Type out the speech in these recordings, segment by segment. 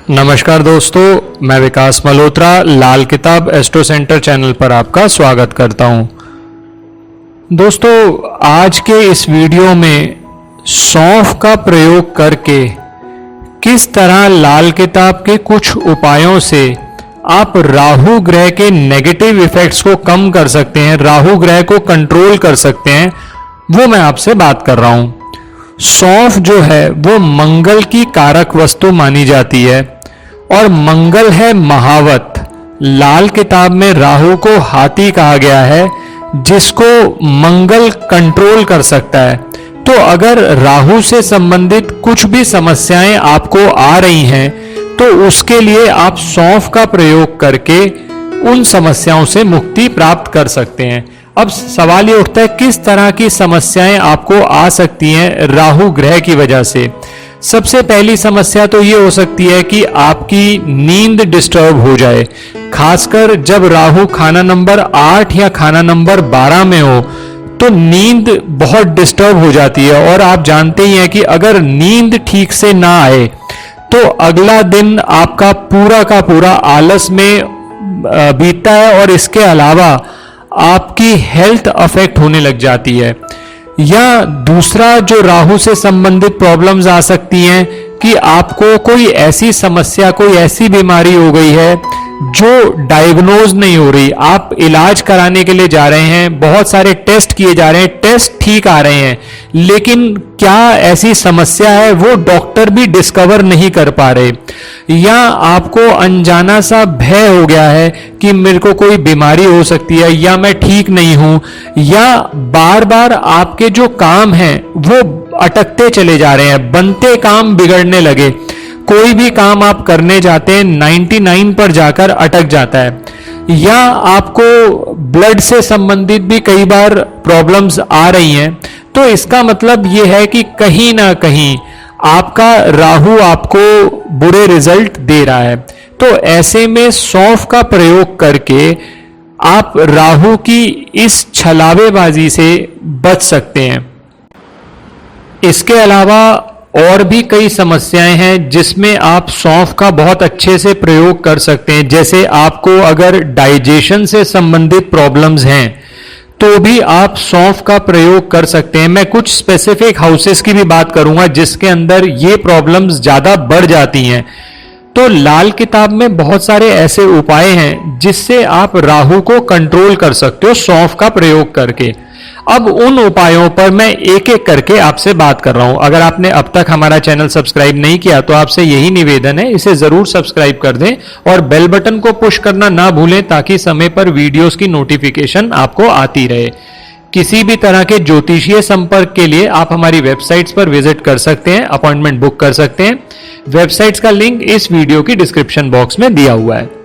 नमस्कार दोस्तों, मैं विकास मल्होत्रा लाल किताब एस्ट्रो सेंटर चैनल पर आपका स्वागत करता हूं। दोस्तों, आज के इस वीडियो में सौंफ का प्रयोग करके किस तरह लाल किताब के कुछ उपायों से आप राहु ग्रह के नेगेटिव इफेक्ट्स को कम कर सकते हैं, राहु ग्रह को कंट्रोल कर सकते हैं, वो मैं आपसे बात कर रहा हूं। सौंफ जो है वो मंगल की कारक वस्तु मानी जाती है और मंगल है महावत। लाल किताब में राहु को हाथी कहा गया है, जिसको मंगल कंट्रोल कर सकता है। तो अगर राहु से संबंधित कुछ भी समस्याएं आपको आ रही हैं, तो उसके लिए आप सौंफ का प्रयोग करके उन समस्याओं से मुक्ति प्राप्त कर सकते हैं। अब सवाल ये उठता है, किस तरह की समस्याएं आपको आ सकती हैं राहु ग्रह की वजह से। सबसे पहली समस्या तो ये हो सकती है कि आपकी नींद डिस्टर्ब हो जाए, खासकर जब राहु खाना नंबर 8 या खाना नंबर 12 में हो तो नींद बहुत डिस्टर्ब हो जाती है। और आप जानते ही हैं कि अगर नींद ठीक से ना आए तो अगला दिन आपका पूरा का पूरा आलस में बीतता है और इसके अलावा आपकी हेल्थ अफेक्ट होने लग जाती है। या दूसरा जो राहु से संबंधित प्रॉब्लम्स आ सकती हैं कि आपको कोई ऐसी समस्या, कोई ऐसी बीमारी हो गई है जो डायग्नोज नहीं हो रही, आप इलाज कराने के लिए जा रहे हैं, बहुत सारे टेस्ट किए जा रहे हैं, टेस्ट ठीक आ रहे हैं, लेकिन क्या ऐसी समस्या है वो डॉक्टर भी डिस्कवर नहीं कर पा रहे। या आपको अनजाना सा भय हो गया है कि मेरे को कोई बीमारी हो सकती है या मैं ठीक नहीं हूं, या बार बार आपके जो काम हैं वो अटकते चले जा रहे हैं, बनते काम बिगड़ने लगे। कोई भी काम आप करने जाते हैं 99 पर जाकर अटक जाता है। या आपको ब्लड से संबंधित भी कई बार प्रॉब्लम्स आ रही हैं, तो इसका मतलब यह है कि कहीं ना कहीं आपका राहु आपको बुरे रिजल्ट दे रहा है। तो ऐसे में सौंफ का प्रयोग करके आप राहु की इस छलावेबाजी से बच सकते हैं। इसके अलावा और भी कई समस्याएं हैं जिसमें आप सौंफ का बहुत अच्छे से प्रयोग कर सकते हैं। जैसे आपको अगर डाइजेशन से संबंधित प्रॉब्लम्स हैं तो भी आप सौंफ का प्रयोग कर सकते हैं। मैं कुछ स्पेसिफिक हाउसेस की भी बात करूंगा जिसके अंदर ये प्रॉब्लम्स ज्यादा बढ़ जाती हैं। तो लाल किताब में बहुत सारे ऐसे उपाय हैं जिससे आप राहु को कंट्रोल कर सकते हो सौंफ का प्रयोग करके। अब उन उपायों पर मैं एक एक करके आपसे बात कर रहा हूं। अगर आपने अब तक हमारा चैनल सब्सक्राइब नहीं किया तो आपसे यही निवेदन है, इसे जरूर सब्सक्राइब कर दें और बेल बटन को पुश करना ना भूलें ताकि समय पर वीडियोस की नोटिफिकेशन आपको आती रहे। किसी भी तरह के ज्योतिषीय संपर्क के लिए आप हमारी वेबसाइट्स पर विजिट कर सकते हैं, अपॉइंटमेंट बुक कर सकते हैं। वेबसाइट्स का लिंक इस वीडियो की डिस्क्रिप्शन बॉक्स में दिया हुआ है।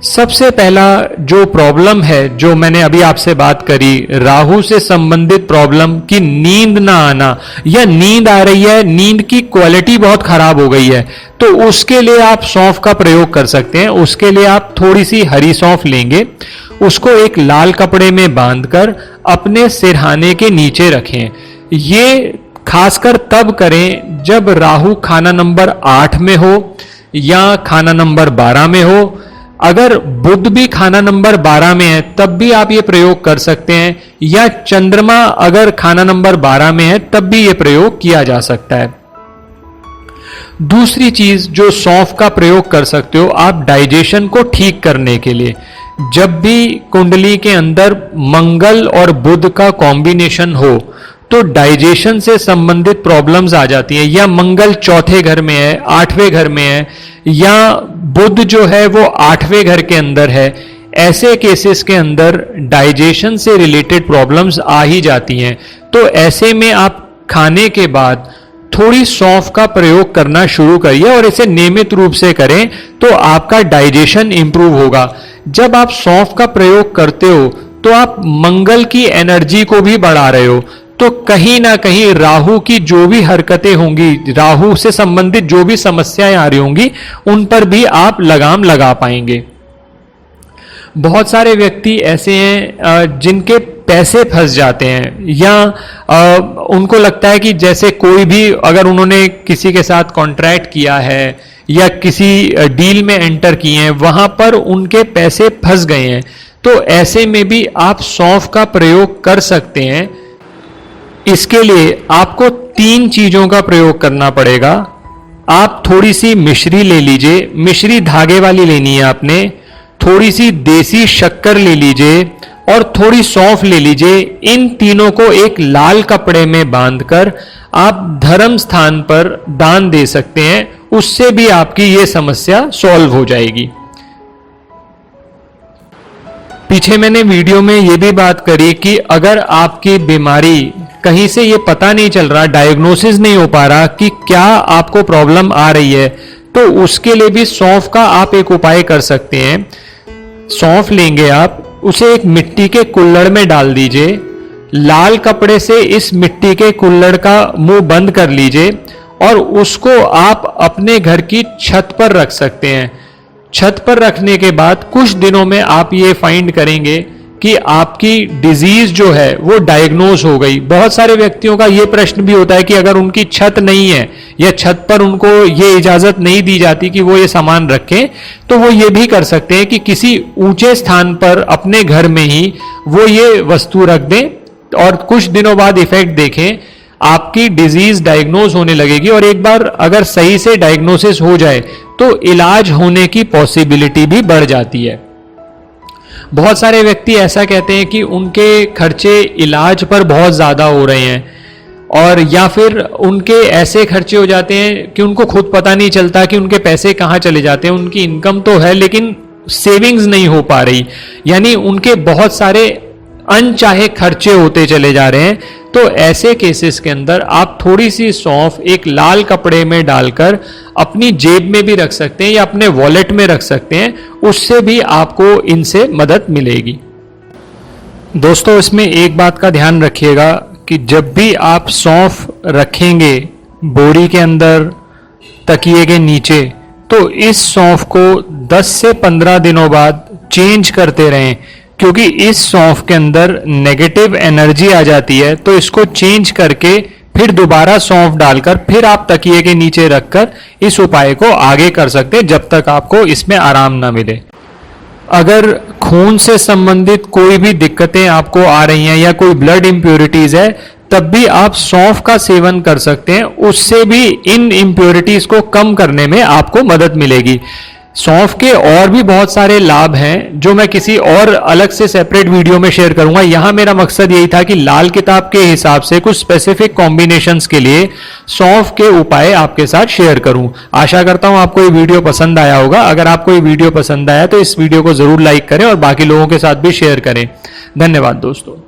सबसे पहला जो प्रॉब्लम है जो मैंने अभी आपसे बात करी, राहु से संबंधित प्रॉब्लम कि नींद ना आना या नींद आ रही है, नींद की क्वालिटी बहुत खराब हो गई है, तो उसके लिए आप सौंफ का प्रयोग कर सकते हैं। उसके लिए आप थोड़ी सी हरी सौंफ लेंगे, उसको एक लाल कपड़े में बांधकर अपने सिरहाने के नीचे रखें। ये खासकर तब करें जब राहु खाना नंबर 8 में हो या खाना नंबर 12 में हो। अगर बुध भी खाना नंबर 12 में है तब भी आप ये प्रयोग कर सकते हैं, या चंद्रमा अगर खाना नंबर 12 में है तब भी ये प्रयोग किया जा सकता है। दूसरी चीज जो सौंफ का प्रयोग कर सकते हो आप डाइजेशन को ठीक करने के लिए। जब भी कुंडली के अंदर मंगल और बुध का कॉम्बिनेशन हो तो डाइजेशन से संबंधित प्रॉब्लम्स आ जाती हैं। या मंगल चौथे घर में है, 8वें घर में है, या बुध जो है वो 8वें घर के अंदर है, ऐसे केसेस के अंदर डाइजेशन से रिलेटेड प्रॉब्लम्स आ ही जाती हैं। तो ऐसे में आप खाने के बाद थोड़ी सौंफ का प्रयोग करना शुरू करिए और इसे नियमित रूप से करें तो आपका डाइजेशन इंप्रूव होगा। जब आप सौंफ का प्रयोग करते हो तो आप मंगल की एनर्जी को भी बढ़ा रहे हो, तो कहीं ना कहीं राहु की जो भी हरकतें होंगी, राहु से संबंधित जो भी समस्याएं आ रही होंगी, उन पर भी आप लगाम लगा पाएंगे। बहुत सारे व्यक्ति ऐसे हैं जिनके पैसे फंस जाते हैं, या उनको लगता है कि जैसे कोई भी अगर उन्होंने किसी के साथ कॉन्ट्रैक्ट किया है या किसी डील में एंटर किए हैं, वहां पर उनके पैसे फंस गए हैं, तो ऐसे में भी आप सौंफ का प्रयोग कर सकते हैं। इसके लिए आपको 3 चीजों का प्रयोग करना पड़ेगा। आप थोड़ी सी मिश्री ले लीजिए, मिश्री धागे वाली लेनी है आपने, थोड़ी सी देसी शक्कर ले लीजिए और थोड़ी सौंफ ले लीजिए। इन तीनों को एक लाल कपड़े में बांधकर आप धर्म स्थान पर दान दे सकते हैं, उससे भी आपकी ये समस्या सॉल्व हो जाएगी। पीछे मैंने वीडियो में ये भी बात करी कि अगर आपकी बीमारी कहीं से ये पता नहीं चल रहा, डायग्नोसिस नहीं हो पा रहा कि क्या आपको प्रॉब्लम आ रही है, तो उसके लिए भी सौंफ का आप एक उपाय कर सकते हैं। सौंफ लेंगे आप, उसे एक मिट्टी के कुल्हड़ में डाल दीजिए, लाल कपड़े से इस मिट्टी के कुल्हड़ का मुंह बंद कर लीजिए और उसको आप अपने घर की छत पर रख सकते हैं। छत पर रखने के बाद कुछ दिनों में आप ये फाइंड करेंगे कि आपकी डिजीज जो है वो डायग्नोज हो गई। बहुत सारे व्यक्तियों का ये प्रश्न भी होता है कि अगर उनकी छत नहीं है या छत पर उनको ये इजाजत नहीं दी जाती कि वो ये सामान रखें, तो वो ये भी कर सकते हैं कि किसी ऊंचे स्थान पर अपने घर में ही वो ये वस्तु रख दें और कुछ दिनों बाद इफेक्ट देखें, आपकी डिजीज डायग्नोज होने लगेगी। और एक बार अगर सही से डायग्नोसिस हो जाए तो इलाज होने की पॉसिबिलिटी भी बढ़ जाती है। बहुत सारे व्यक्ति ऐसा कहते हैं कि उनके खर्चे इलाज पर बहुत ज़्यादा हो रहे हैं, और या फिर उनके ऐसे खर्चे हो जाते हैं कि उनको खुद पता नहीं चलता कि उनके पैसे कहाँ चले जाते हैं। उनकी इनकम तो है लेकिन सेविंग्स नहीं हो पा रही, यानी उनके बहुत सारे अनचाहे खर्चे होते चले जा रहे हैं। तो ऐसे केसेस के अंदर आप थोड़ी सी सौंफ एक लाल कपड़े में डालकर अपनी जेब में भी रख सकते हैं या अपने वॉलेट में रख सकते हैं, उससे भी आपको इनसे मदद मिलेगी। दोस्तों, इसमें एक बात का ध्यान रखिएगा कि जब भी आप सौंफ रखेंगे बोरी के अंदर, तकिए के नीचे, तो इस सौंफ को 10 से 15 दिनों बाद चेंज करते रहें, क्योंकि इस सौंफ के अंदर नेगेटिव एनर्जी आ जाती है। तो इसको चेंज करके फिर दोबारा सौंफ डालकर फिर आप तकिए के नीचे रखकर इस उपाय को आगे कर सकते हैं जब तक आपको इसमें आराम ना मिले। अगर खून से संबंधित कोई भी दिक्कतें आपको आ रही हैं या कोई ब्लड इंप्योरिटीज है, तब भी आप सौंफ का सेवन कर सकते हैं, उससे भी इन इंप्योरिटीज को कम करने में आपको मदद मिलेगी। सौंफ के और भी बहुत सारे लाभ हैं जो मैं किसी और अलग से सेपरेट वीडियो में शेयर करूंगा। यहां मेरा मकसद यही था कि लाल किताब के हिसाब से कुछ स्पेसिफिक कॉम्बिनेशंस के लिए सौंफ के उपाय आपके साथ शेयर करूं। आशा करता हूं आपको ये वीडियो पसंद आया होगा। अगर आपको ये वीडियो पसंद आया तो इस वीडियो को जरूर लाइक करें और बाकी लोगों के साथ भी शेयर करें। धन्यवाद दोस्तों।